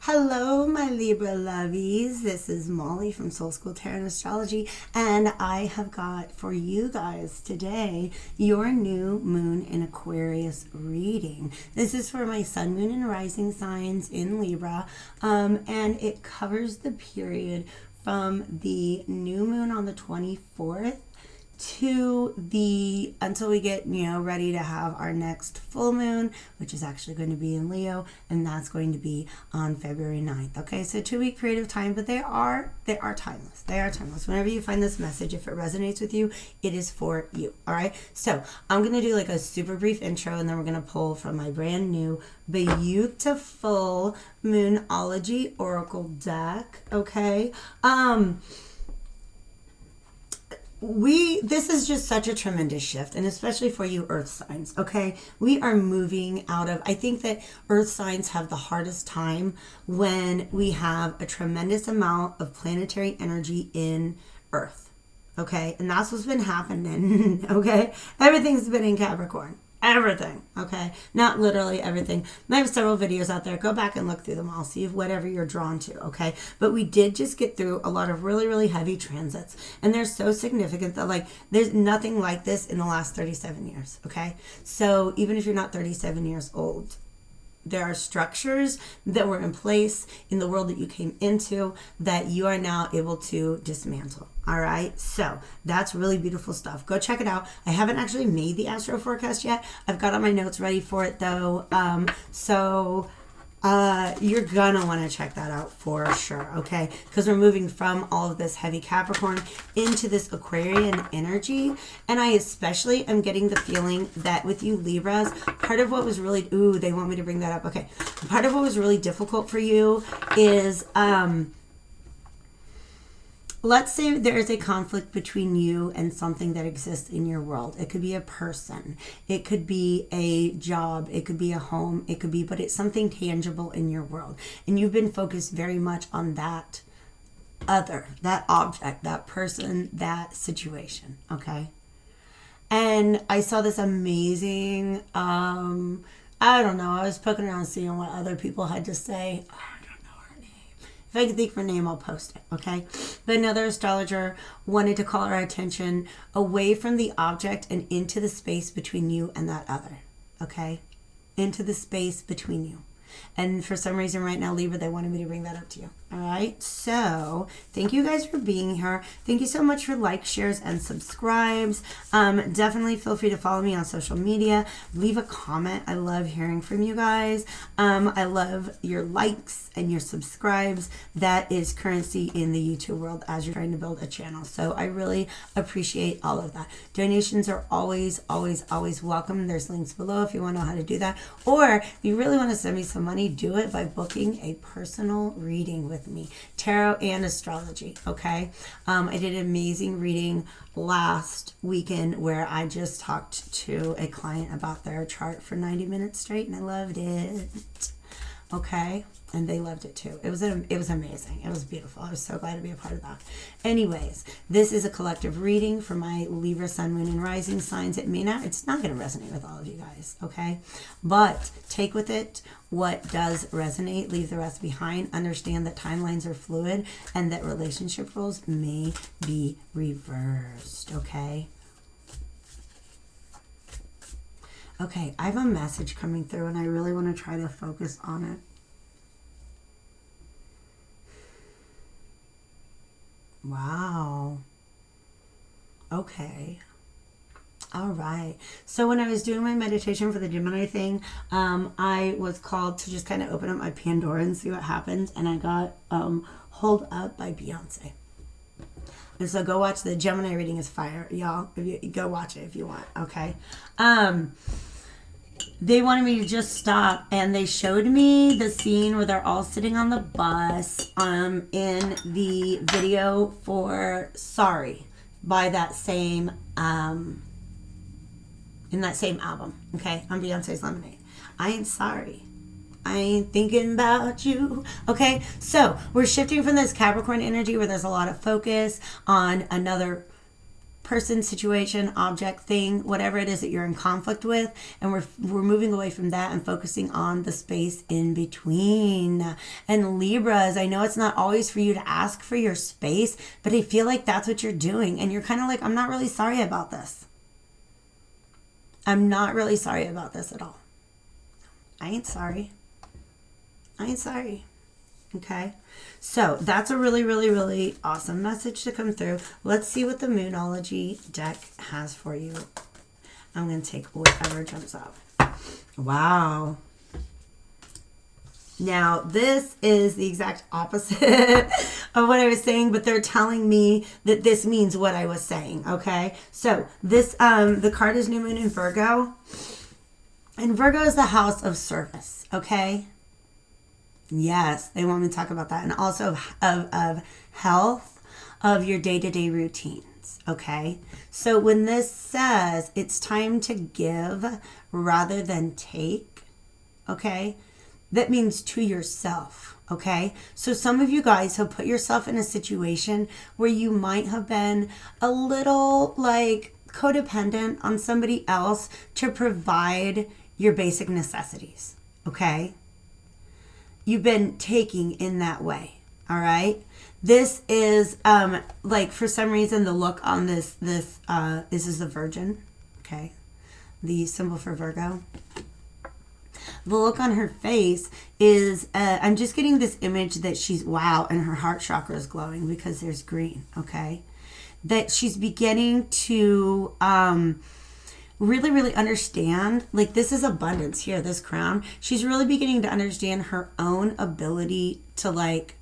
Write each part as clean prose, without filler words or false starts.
Hello, my Libra lovies. This is Molly from Soul School Tarot and Astrology, and I have got for you guys today your new moon in Aquarius reading. This is for my sun, moon, and rising signs in Libra, and it covers the period from the new moon on the 24th to the until we get ready to have our next full moon, which is actually going to be in Leo, and that's going to be on February 9th. Okay, so 2-week period of time, but they are timeless. They are timeless. Whenever you find this message, if it resonates with you, it is for you. All right, so I'm gonna do like a super brief intro, and then we're gonna pull from my brand new beautiful Moonology Oracle deck. Okay, this is just such a tremendous shift, and especially for you earth signs. Okay, we are moving out of, I think that earth signs have the hardest time when we have a tremendous amount of planetary energy in earth. Okay, and that's what's been happening. Okay, everything's been in Capricorn. Everything. Okay, not literally everything. I have several videos out there. Go back and look through them all. See if whatever you're drawn to. Okay, but we did just get through a lot of really, really heavy transits, and they're so significant that like there's nothing like this in the last 37 years. Okay, so even if you're not 37 years old, there are structures that were in place in the world that you came into that you are now able to dismantle. All right, so that's really beautiful stuff. Go check it out. I haven't actually made the astro forecast yet. I've got all my notes ready for it though. You're gonna want to check that out for sure, okay? Because we're moving from all of this heavy Capricorn into this Aquarian energy, and I especially am getting the feeling that with you Libras, part of what was really, they want me to bring that up, okay. Part of what was really difficult for you is, let's say there is a conflict between you and something that exists in your world. It could be a person, it could be a job, it could be a home, it could be, but it's something tangible in your world. And you've been focused very much on that other, that object, that person, that situation, okay? And I saw this amazing, I don't know, I was poking around seeing what other people had to say. If I can think of her name, I'll post it, okay? But another astrologer wanted to call our attention away from the object and into the space between you and that other, okay? Into the space between you. And for some reason right now, Libra, they wanted me to bring that up to you. All right. So thank you guys for being here. Thank you so much for likes, shares, and subscribes. Definitely feel free to follow me on social media. Leave a comment. I love hearing from you guys. I love your likes and your subscribes. That is currency in the YouTube world as you're trying to build a channel. So I really appreciate all of that. Donations are always, always, always welcome. There's links below if you want to know how to do that. Or if you really want to send me some money, do it by booking a personal reading with me, tarot and astrology. Okay, I did an amazing reading last weekend where I just talked to a client about their chart for 90 minutes straight, and I loved it. Okay, and they loved it too. It was amazing. It was beautiful. I was so glad to be a part of that. Anyways, this is a collective reading for my Libra, Sun, Moon, and Rising signs. It's not going to resonate with all of you guys, okay? But take with it what does resonate, leave the rest behind. Understand that timelines are fluid and that relationship roles may be reversed, okay? Okay, I have a message coming through, and I really want to try to focus on it. Wow. Okay. All right. So when I was doing my meditation for the Gemini thing, I was called to just kind of open up my Pandora and see what happens, and I got Hold Up by Beyonce. And so go watch the Gemini reading is fire, y'all. Go watch it if you want, okay? They wanted me to just stop, and they showed me the scene where they're all sitting on the bus in the video for Sorry by that same in that same album, okay, on Beyonce's Lemonade. I ain't sorry. I ain't thinking about you. Okay, so we're shifting from this Capricorn energy where there's a lot of focus on another person, situation, object, thing, whatever it is that you're in conflict with, and we're moving away from that and focusing on the space in between. And Libras, I know it's not always for you to ask for your space, but I feel like that's what you're doing, and you're kind of like, I'm not really sorry about this. I'm not really sorry about this at all. I ain't sorry. I ain't sorry. Okay, so that's a really, really, really awesome message to come through. Let's see what the Moonology deck has for you. I'm going to take whatever jumps up. Wow. Now, this is the exact opposite of what I was saying, but they're telling me that this means what I was saying, okay? So, this, the card is New Moon in Virgo, and Virgo is the house of service, okay? Yes, they want me to talk about that. And also of health, of your day-to-day routines, okay? So when this says it's time to give rather than take, okay, that means to yourself, okay? So some of you guys have put yourself in a situation where you might have been a little like codependent on somebody else to provide your basic necessities, okay? You've been taking in that way, all right? This is, like, for some reason, the look on this is the Virgin, okay? The symbol for Virgo. The look on her face is, I'm just getting this image that she's, wow, and her heart chakra is glowing because there's green, okay? That she's beginning to, really, really understand, like, this is abundance here, this crown. She's really beginning to understand her own ability to, like,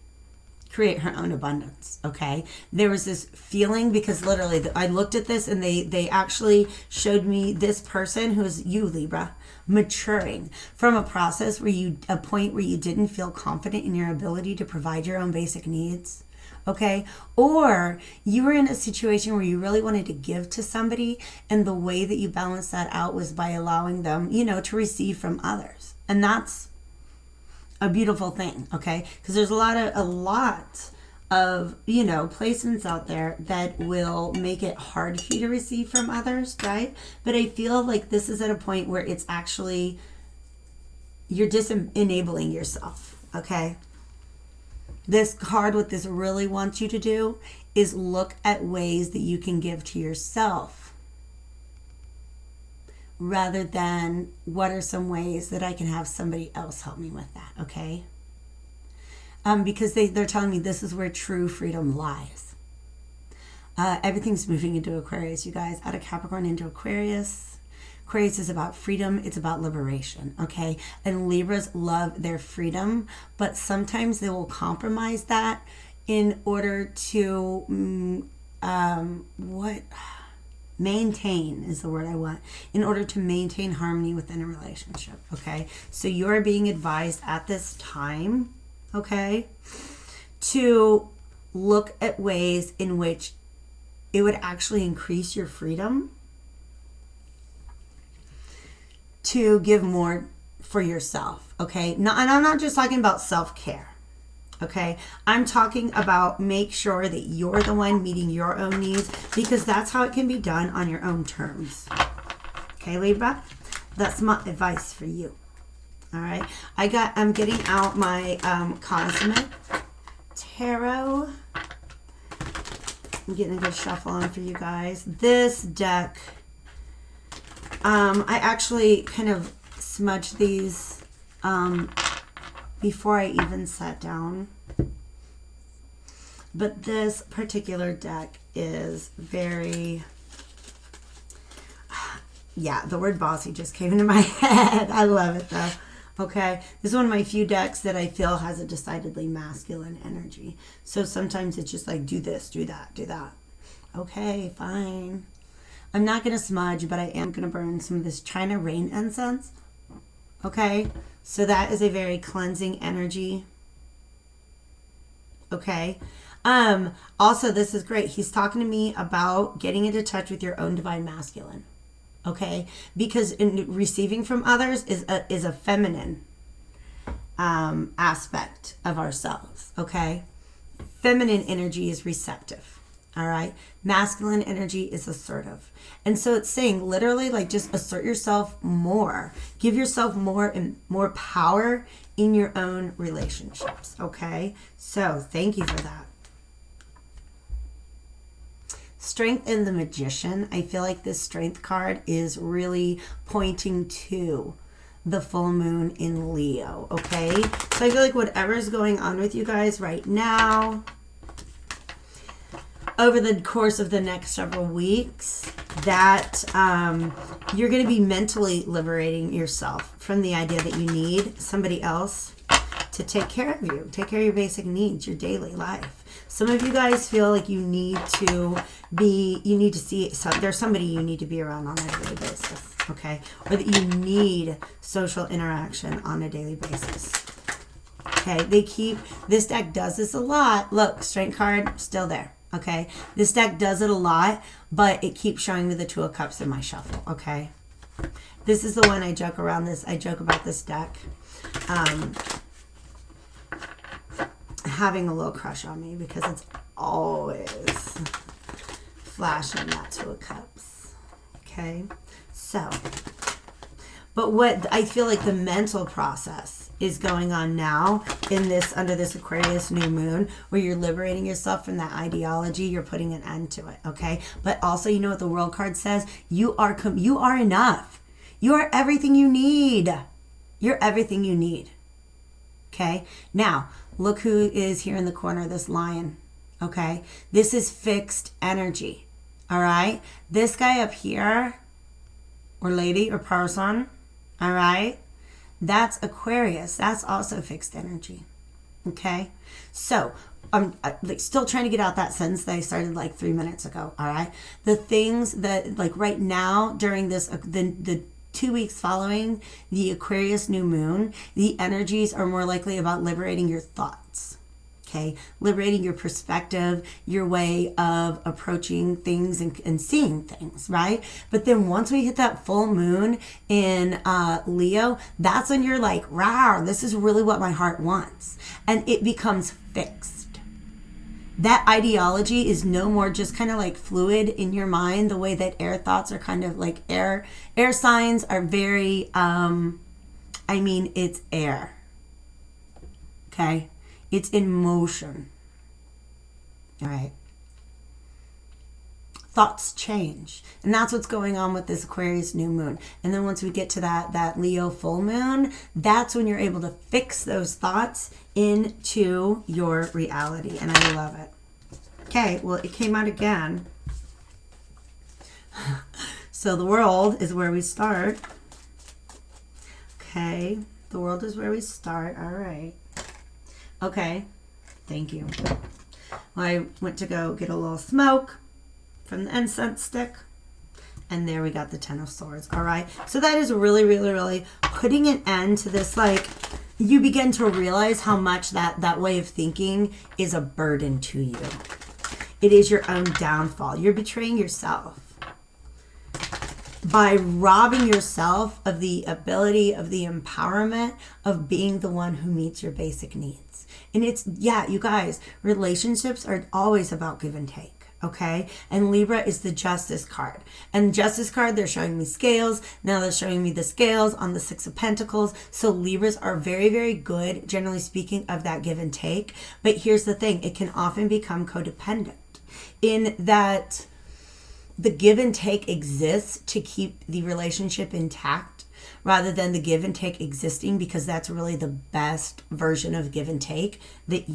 create her own abundance, okay? There was this feeling, because literally I looked at this and they actually showed me this person, who's you, Libra, maturing from a process where a point where you didn't feel confident in your ability to provide your own basic needs. Okay, or you were in a situation where you really wanted to give to somebody, and the way that you balanced that out was by allowing them, you know, to receive from others. And that's a beautiful thing, okay? Because there's a lot of, you know, placements out there that will make it hard for you to receive from others, right? But I feel like this is at a point where it's actually, you're enabling yourself, okay? This card, what this really wants you to do is look at ways that you can give to yourself rather than what are some ways that I can have somebody else help me with that, okay? Because they're telling me this is where true freedom lies. Everything's moving into Aquarius, you guys, out of Capricorn into Aquarius. Aquarius is about freedom. It's about liberation, okay? And Libras love their freedom, but sometimes they will compromise that in order to, maintain is the word I want, in order to maintain harmony within a relationship, okay? So you're being advised at this time, okay, to look at ways in which it would actually increase your freedom to give more for yourself, okay? And I'm not just talking about self-care, okay? I'm talking about make sure that you're the one meeting your own needs, because that's how it can be done on your own terms. Okay, Libra? That's my advice for you. All right? I'm getting out my Cosmic Tarot. I'm getting a good shuffle on for you guys. This deck, I actually kind of smudged these before I even sat down. But this particular deck is very, yeah, the word bossy just came into my head. I love it though. Okay, this is one of my few decks that I feel has a decidedly masculine energy. So sometimes it's just like, do this, do that, do that. Okay, fine. I'm not going to smudge, but I am going to burn some of this China rain incense. Okay, so that is a very cleansing energy. Okay. Also, this is great. He's talking to me about getting into touch with your own divine masculine. Okay, because in receiving from others is a feminine aspect of ourselves. Okay, feminine energy is receptive. All right. Masculine energy is assertive. And so it's saying literally like just assert yourself more. Give yourself more and more power in your own relationships. Okay. So thank you for that. Strength and the Magician. I feel like this Strength card is really pointing to the full moon in Leo. Okay. So I feel like whatever's going on with you guys right now, over the course of the next several weeks, that you're going to be mentally liberating yourself from the idea that you need somebody else to take care of you, take care of your basic needs, your daily life. Some of you guys feel like you need to see, there's somebody you need to be around on a daily basis, okay? Or that you need social interaction on a daily basis. Okay, this deck does this a lot. Look, Strength card, still there. Okay, this deck does it a lot, but it keeps showing me the Two of Cups in my shuffle. Okay, this is the one I joke about this deck having a little crush on me because it's always flashing that Two of Cups. Okay, so, but what I feel like the mental process is going on now in this, under this Aquarius new moon, where you're liberating yourself from that ideology, you're putting an end to it, okay? But also, you know what the World card says? You are enough. You are everything you need. You're everything you need. Okay? Now, look who is here in the corner, this lion. Okay? This is fixed energy. All right? This guy up here, or lady, or person, all right? That's Aquarius. That's also fixed energy. Okay? So, I'm still trying to get out that sentence that I started like 3 minutes ago. All right? The things that, like right now, during this, the 2 weeks following the Aquarius new moon, the energies are more likely about liberating your thoughts. Okay, liberating your perspective, your way of approaching things and seeing things, right? But then once we hit that full moon in Leo, that's when you're like, "Rawr, this is really what my heart wants." And it becomes fixed. That ideology is no more just kind of like fluid in your mind, the way that air thoughts are kind of like air signs are very, it's air. Okay? It's in motion. All right. Thoughts change. And that's what's going on with this Aquarius new moon. And then once we get to that Leo full moon, that's when you're able to fix those thoughts into your reality. And I love it. Okay, well, it came out again. So the world is where we start. Okay, the world is where we start. All right. Okay, thank you. Well, I went to go get a little smoke from the incense stick, and there we got the Ten of Swords. All right, so that is really, really, really putting an end to this. Like, you begin to realize how much that way of thinking is a burden to you. It is your own downfall. You're betraying yourself by robbing yourself of the ability, of the empowerment of being the one who meets your basic needs. And it's, yeah, you guys, relationships are always about give and take, okay? And Libra is the Justice card. And the Justice card, they're showing me scales. Now they're showing me the scales on the Six of Pentacles. So Libras are very, very good, generally speaking, of that give and take. But here's the thing. It can often become codependent in that the give and take exists to keep the relationship intact, rather than the give and take existing because that's really the best version of give and take that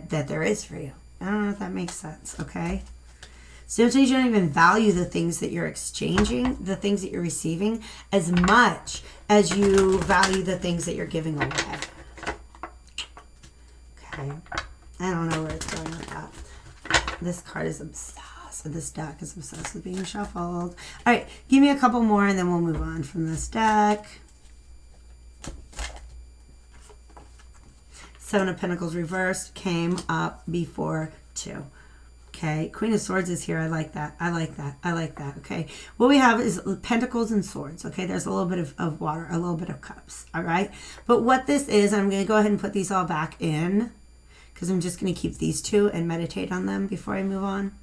there is for you. I don't know if that makes sense, okay? Sometimes you don't even value the things that you're exchanging, the things that you're receiving, as much as you value the things that you're giving away. Okay. I don't know where it's going with that. This card is obsessed. So this deck is obsessed with being shuffled. All right, give me a couple more and then we'll move on from this deck. Seven of Pentacles reversed came up before 2. Okay, Queen of Swords is here. I like that. I like that. I like that. Okay, what we have is Pentacles and Swords. Okay, there's a little bit of water, a little bit of cups. All right, but what this is, I'm going to go ahead and put these all back in, because I'm just going to keep these two and meditate on them before I move on.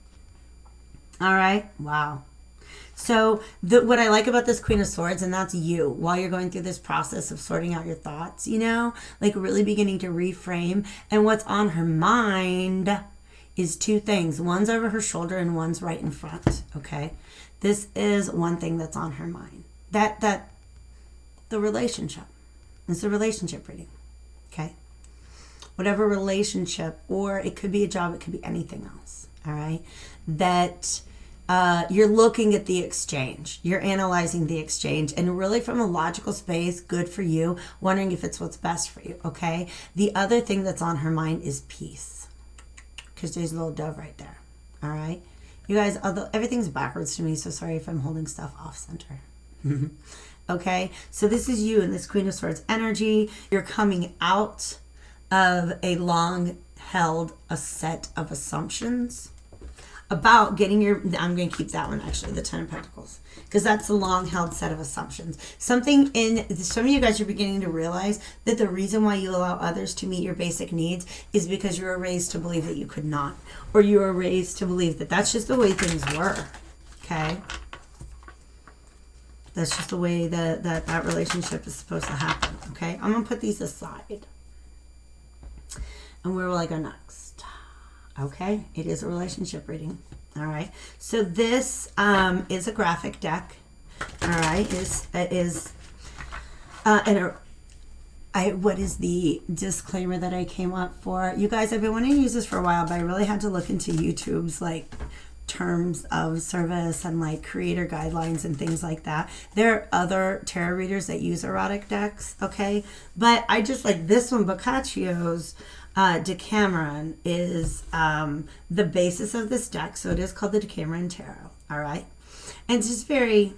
All right. Wow. So what I like about this Queen of Swords, and that's you, while you're going through this process of sorting out your thoughts, you know, like really beginning to reframe. And what's on her mind is two things. One's over her shoulder and one's right in front. Okay. This is one thing that's on her mind. That the relationship. It's a relationship reading. Okay. Whatever relationship, or it could be a job, it could be anything else. All right. That you're looking at the exchange. You're analyzing the exchange, and really from a logical space, good for you, wondering if it's what's best for you, okay? The other thing that's on her mind is peace, because there's a little dove right there, all right? You guys, although everything's backwards to me, so sorry if I'm holding stuff off center. Okay, so this is you in this Queen of Swords energy. You're coming out of a long-held set of assumptions about getting your, I'm going to keep that one actually, the Ten of Pentacles, because that's a long held set of assumptions. Something in, some of you guys are beginning to realize that the reason why you allow others to meet your basic needs is because you were raised to believe that you could not, or you were raised to believe that that's just the way things were. Okay. That's just the way that relationship is supposed to happen. Okay. I'm going to put these aside. And where will I go next? Okay, it is a relationship reading. All right, so this is a graphic deck. All right, what is the disclaimer that I came up for? You guys, I've been wanting to use this for a while, but I really had to look into YouTube's like terms of service and like creator guidelines and things like that. There are other tarot readers that use erotic decks, okay, but I just like this one, Boccaccio's Decameron is the basis of this deck, so it is called the Decameron Tarot. All right, and it's just very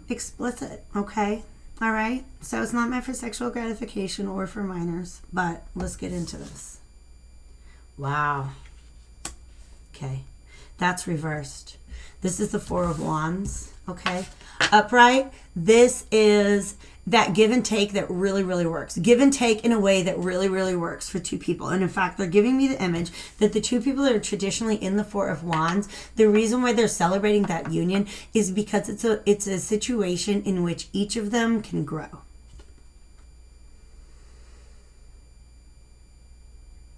explicit. Okay, all right. So it's not meant for sexual gratification or for minors, but let's get into this. Wow. Okay, that's reversed. This is the Four of Wands. Okay, upright. This is that give and take that really, really works. Give and take in a way that really, really works for two people. And in fact, they're giving me the image that the two people that are traditionally in the Four of Wands, the reason why they're celebrating that union is because it's a situation in which each of them can grow.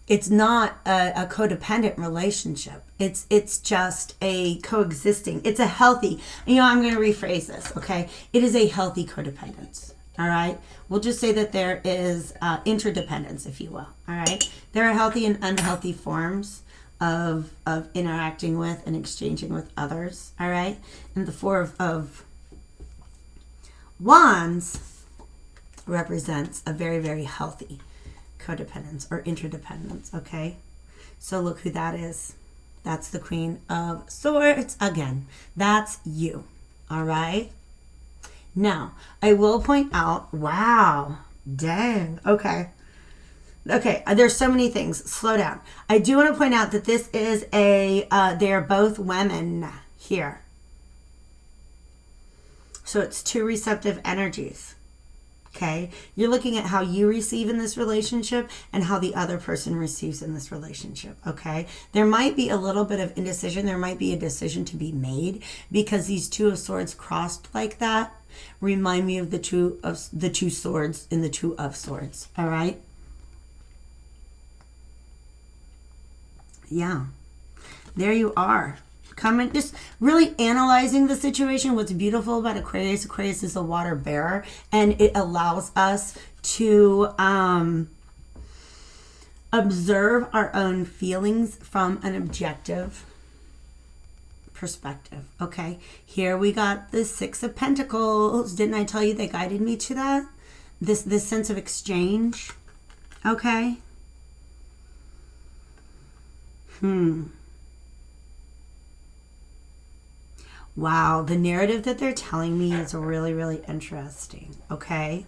It's not a codependent relationship. It's just a coexisting. It's a healthy, I'm going to rephrase this, okay? It is a healthy codependence, all right? We'll just say that there is interdependence, if you will, all right? There are healthy and unhealthy forms of interacting with and exchanging with others, all right? And the Four of Wands represents a very, very healthy codependence or interdependence, okay? So look who that is. That's the Queen of Swords again. That's you, all right? Now, I will point out, wow, dang, okay. Okay, there's so many things. Slow down. I do want to point out that this is they're both women here. So it's two receptive energies. Okay, you're looking at how you receive in this relationship and how the other person receives in this relationship. Okay, there might be a little bit of indecision. There might be a decision to be made because these Two of Swords crossed like that remind me of the two swords in the Two of Swords. All right. Yeah, there you are. Coming, just really analyzing the situation. What's beautiful about Aquarius is a water bearer, and it allows us to observe our own feelings from an objective perspective. Okay, here we got the Six of Pentacles. Didn't I tell you they guided me to that? This sense of exchange. Okay. Wow, the narrative that they're telling me is really, really interesting, okay?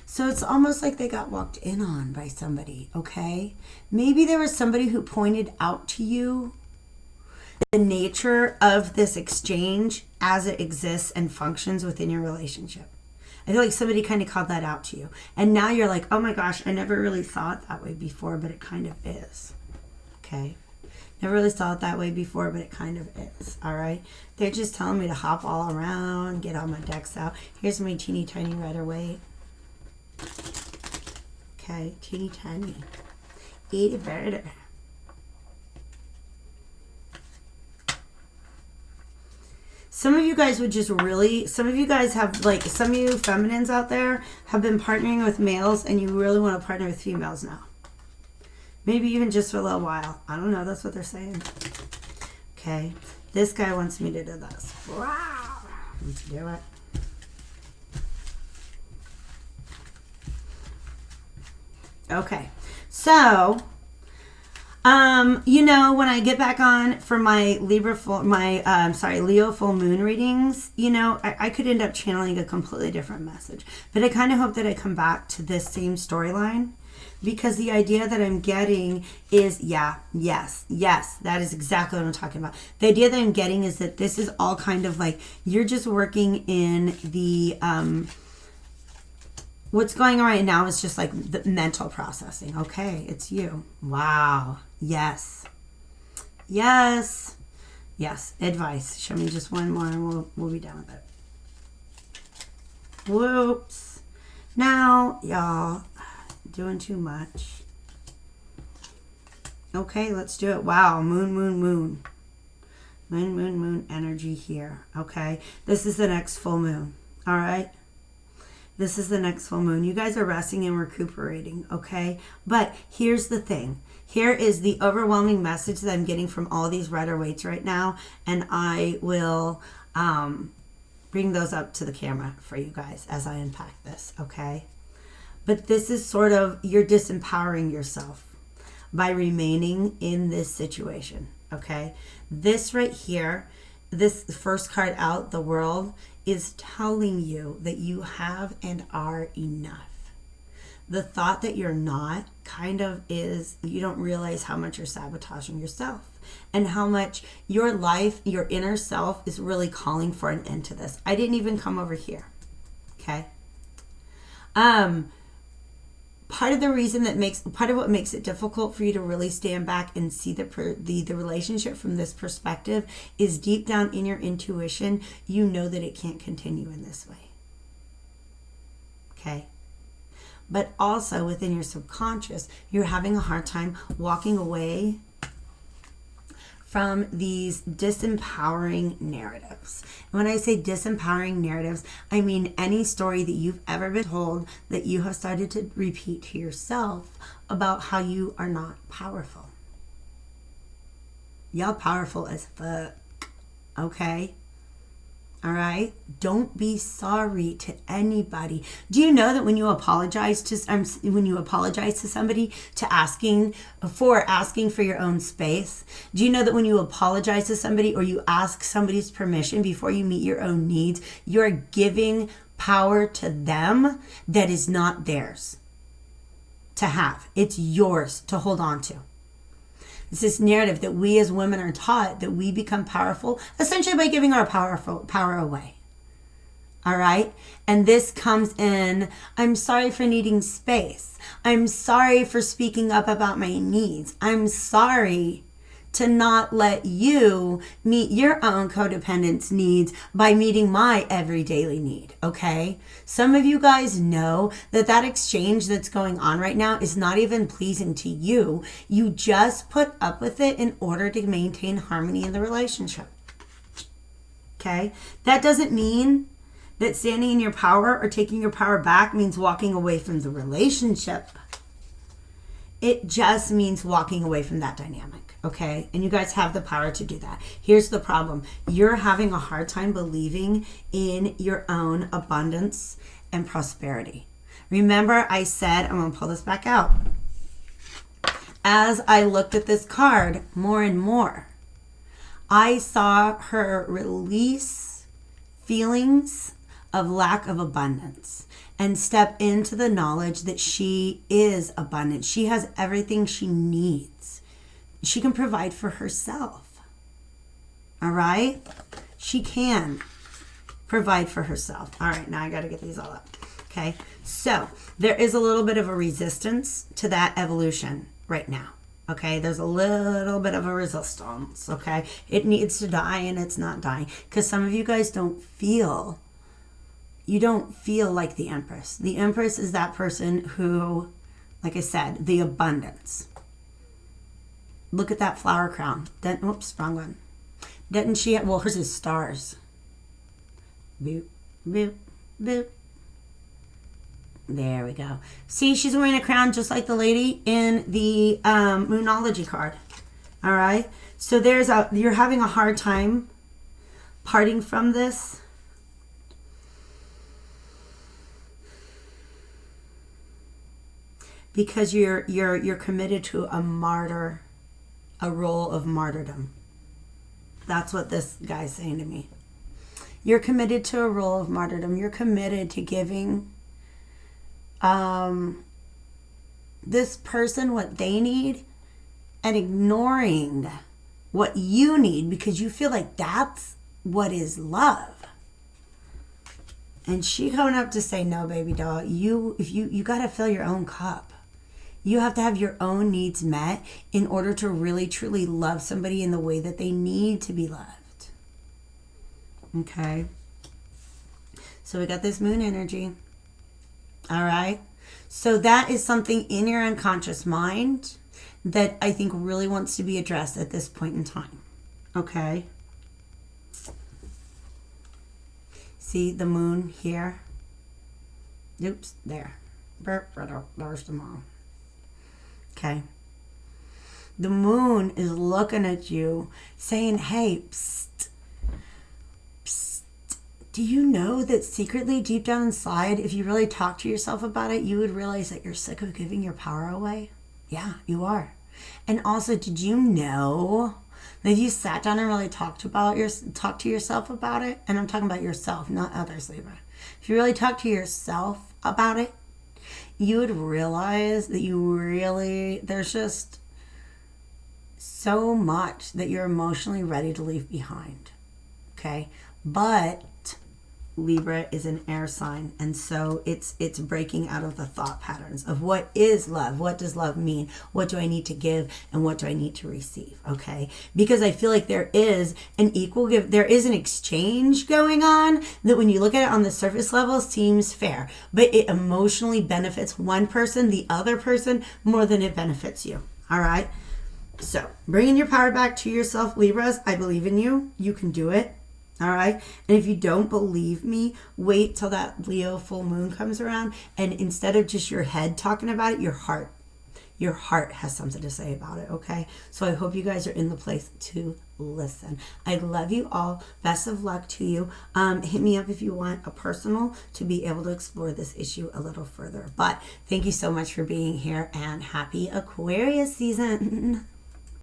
So it's almost like they got walked in on by somebody, okay? Maybe there was somebody who pointed out to you the nature of this exchange as it exists and functions within your relationship. I feel like somebody kind of called that out to you. And now you're like, oh my gosh, I never really saw it that way before, but it kind of is. Okay? Never really saw it that way before, but it kind of is. All right? They're just telling me to hop all around, get all my decks out. Here's my teeny tiny Rider-Waite. Okay, teeny tiny. Itty bitty. Some of you guys would just really, some of you guys have, like, some of you feminines out there have been partnering with males and you really want to partner with females now. Maybe even just for a little while. I don't know. That's what they're saying. Okay. This guy wants me to do this. Wow. Let's do it. Okay. So, you know, when I get back on for my Leo full moon readings, you know, I could end up channeling a completely different message. But I kind of hope that I come back to this same storyline, because the idea that I'm getting is, yes, that is exactly what I'm talking about. The idea that I'm getting is that this is all kind of like, you're just working in the, what's going on right now is just like the mental processing. Okay, it's you. Wow. Yes. Advice. Show me just one more and we'll be done with it. Whoops. Now, y'all, doing too much. Okay, let's do it. Wow, moon energy here. Okay, this is the next full moon. All right, this is the next full moon. You guys are resting and recuperating. Okay, but here's the thing. Here is the overwhelming message that I'm getting from all these Rider-Waites right now, and I will bring those up to the camera for you guys as I unpack this. Okay. But this is sort of, you're disempowering yourself by remaining in this situation, okay? This right here, this first card out, the World, is telling you that you have and are enough. The thought that you're not kind of is, you don't realize how much you're sabotaging yourself and how much your life, your inner self is really calling for an end to this. I didn't even come over here, okay? Part of what makes it difficult for you to really stand back and see the relationship from this perspective is deep down in your intuition, you know that it can't continue in this way. Okay? But also within your subconscious, you're having a hard time walking away from these disempowering narratives. And when I say disempowering narratives, I mean any story that you've ever been told that you have started to repeat to yourself about how you are not powerful. Y'all powerful as fuck, okay? All right? Don't be sorry to anybody. Do you know that when you apologize to somebody for asking for your own space? Do you know that when you apologize to somebody or you ask somebody's permission before you meet your own needs, you're giving power to them that is not theirs to have. It's yours to hold on to. It's this narrative that we as women are taught that we become powerful essentially by giving our power away. All right? And this comes in, I'm sorry for needing space. I'm sorry for speaking up about my needs. I'm sorry to not let you meet your own codependence needs by meeting my every daily need, okay? Some of you guys know that exchange that's going on right now is not even pleasing to you. You just put up with it in order to maintain harmony in the relationship, okay? That doesn't mean that standing in your power or taking your power back means walking away from the relationship. It just means walking away from that dynamic, okay? And you guys have the power to do that. Here's the problem. You're having a hard time believing in your own abundance and prosperity. Remember, I said, I'm going to pull this back out. As I looked at this card more and more, I saw her release feelings of lack of abundance and step into the knowledge that she is abundant. She has everything she needs. She can provide for herself. All right? She can provide for herself. All right, now I got to get these all up. Okay, so there is a little bit of a resistance to that evolution right now. Okay, there's a little bit of a resistance. Okay, it needs to die and it's not dying because some of you guys don't feel like the Empress. The Empress is that person who, like I said, the abundance. Look at that flower crown. Oops, wrong one. Didn't she have, well, hers is stars. Boop, boop, boop. There we go. See, she's wearing a crown just like the lady in the Moonology card. All right. So you're having a hard time parting from this. Because you're committed to a role of martyrdom. That's what this guy's saying to me. You're committed to a role of martyrdom. You're committed to giving this person what they need and ignoring what you need because you feel like that's what is love. And she coming up to say, no, baby doll, you got to fill your own cup. You have to have your own needs met in order to really, truly love somebody in the way that they need to be loved. Okay? So we got this moon energy. All right? So that is something in your unconscious mind that I think really wants to be addressed at this point in time. Okay? See the moon here? Oops, there. There's the moon. Okay. The moon is looking at you saying, hey, psst, psst. Do you know that secretly deep down inside, if you really talk to yourself about it, you would realize that you're sick of giving your power away? Yeah, you are. And also, did you know that if you sat down and really talked to yourself about it, and I'm talking about yourself, not others, Libra. If you really talk to yourself about it, you would realize that there's just so much that you're emotionally ready to leave behind. Okay? But Libra is an air sign, and so it's breaking out of the thought patterns of what is love, what does love mean, what do I need to give, and what do I need to receive. Okay, because I feel like there is an equal give, there is an exchange going on that when you look at it on the surface level seems fair, but it emotionally benefits one person, the other person, more than it benefits you. All right, so bringing your power back to yourself, Libras. I believe in you. You can do it. All right. And if you don't believe me, wait till that Leo full moon comes around. And instead of just your head talking about it, your heart has something to say about it. Okay. So I hope you guys are in the place to listen. I love you all. Best of luck to you. Hit me up if you want a personal to be able to explore this issue a little further. But thank you so much for being here and happy Aquarius season.